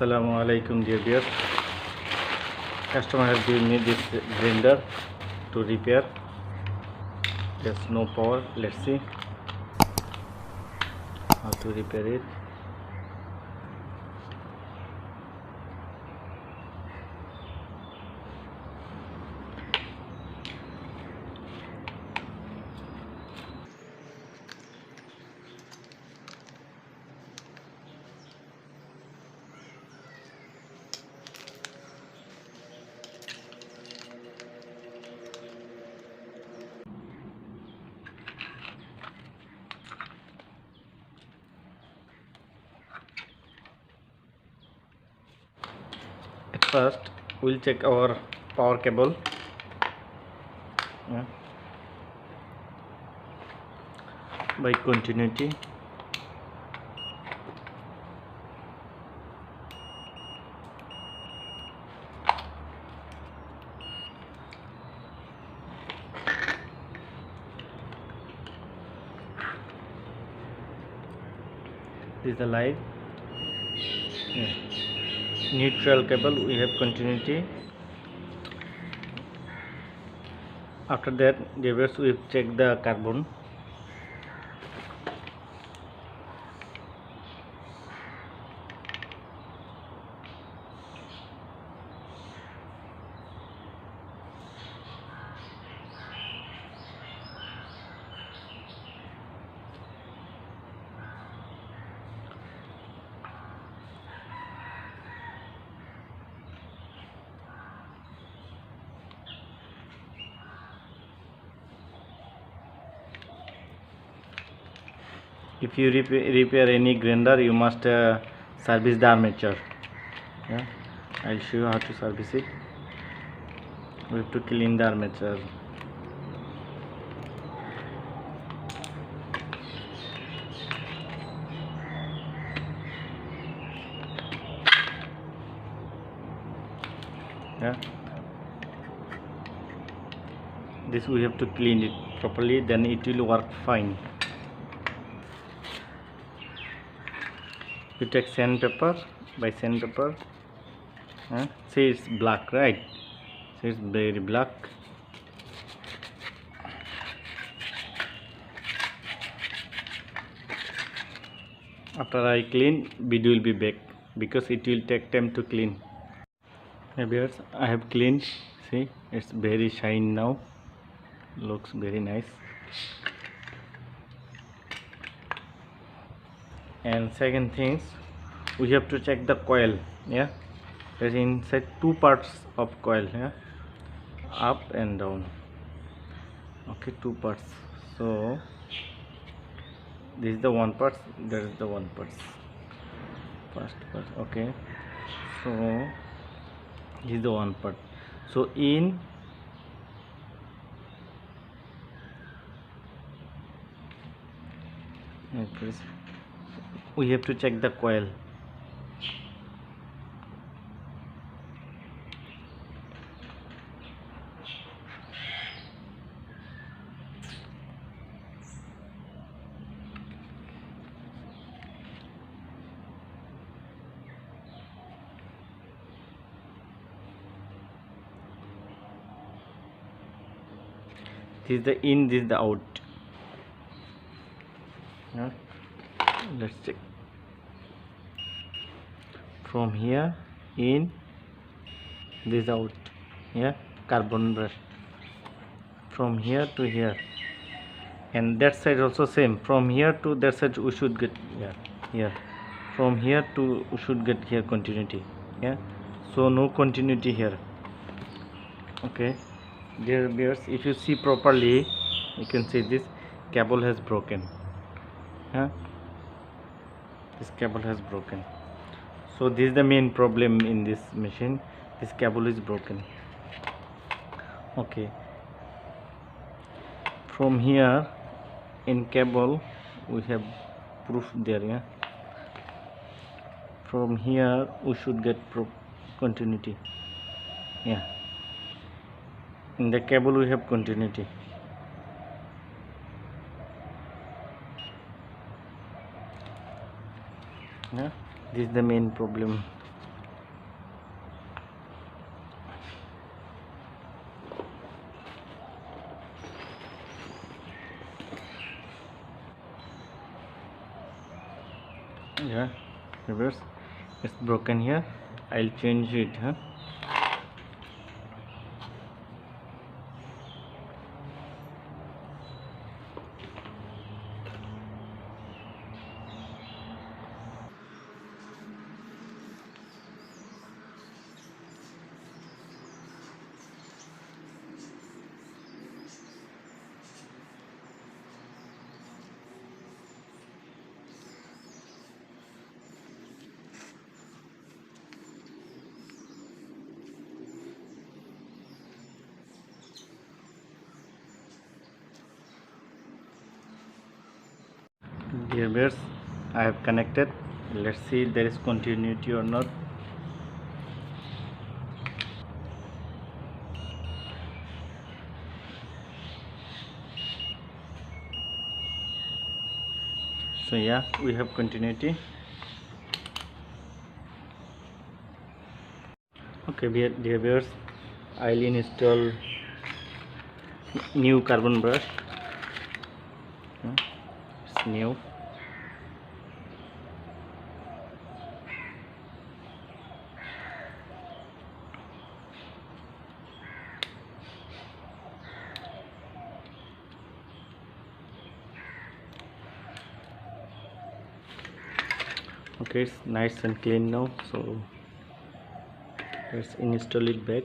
Assalamu alaikum dear viewers. Customer has given me this grinder to repair. There's no power. Let's see how to repair it. At first we'll check our power cable. By continuity. This is the light. Neutral cable, we have continuity. After that, we check the carbon. If you repair any grinder, you must service the armature. I'll show you how to service it. We have to clean the armature. This we have to clean it properly, then it will work fine. You take sandpaper. By sandpaper, see, it's black, right? See, it's very black. After I clean, video will be back because it will take time to clean. Viewers, I have cleaned. See, it's very shine now. Looks very nice. And second things, we have to check the coil. There's inside two parts of coil, up and down. Okay, two parts. So this is the one part, there is the one part, first part. Okay, so this is the one part. So we have to check the coil. This is the in, this is the out. Let's check. From here in, this out. Carbon brush. From here to here, and that side also same. From here to that side we should get here. From here to we should get here continuity. So no continuity here. Okay, dear viewers, if you see properly, you can see this cable has broken. This cable has broken. So this is the main problem in this machine. This cable is broken. Okay, from here in cable we have proof there. From here we should get continuity. In the cable we have continuity. This is the main problem Yeah, reverse. It's broken here. I'll change it. Dear viewers, I have connected. Let's see if there is continuity or not. So yeah, we have continuity. Okay, dear viewers, I'll install new carbon brush. It's new. Okay, it's nice and clean now, so let's install it back.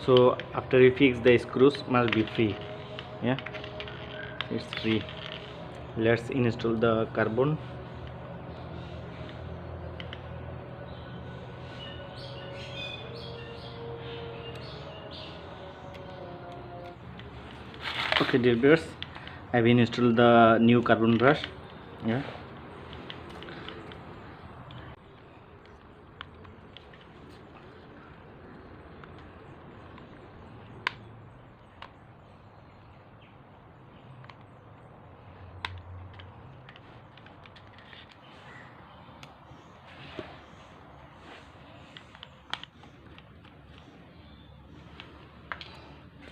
So after we fix, the screws must be free. Yeah, it's free. Let's install the carbon. Okay, dear viewers, I've installed the new carbon brush. Yeah,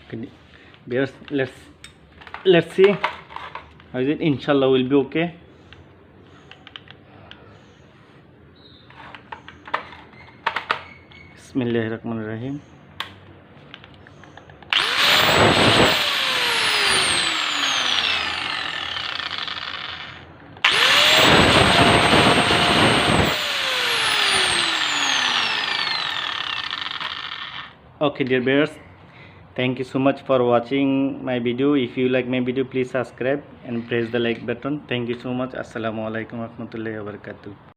okay, viewers, let's see how is it. Inshallah will be okay. Bismillahirrahmanirrahim. Okay, dear viewers, thank you so much for watching my video. If you like my video, please subscribe and press the like button. Thank you so much. Assalamu alaikum warahmatullahi wabarakatuh.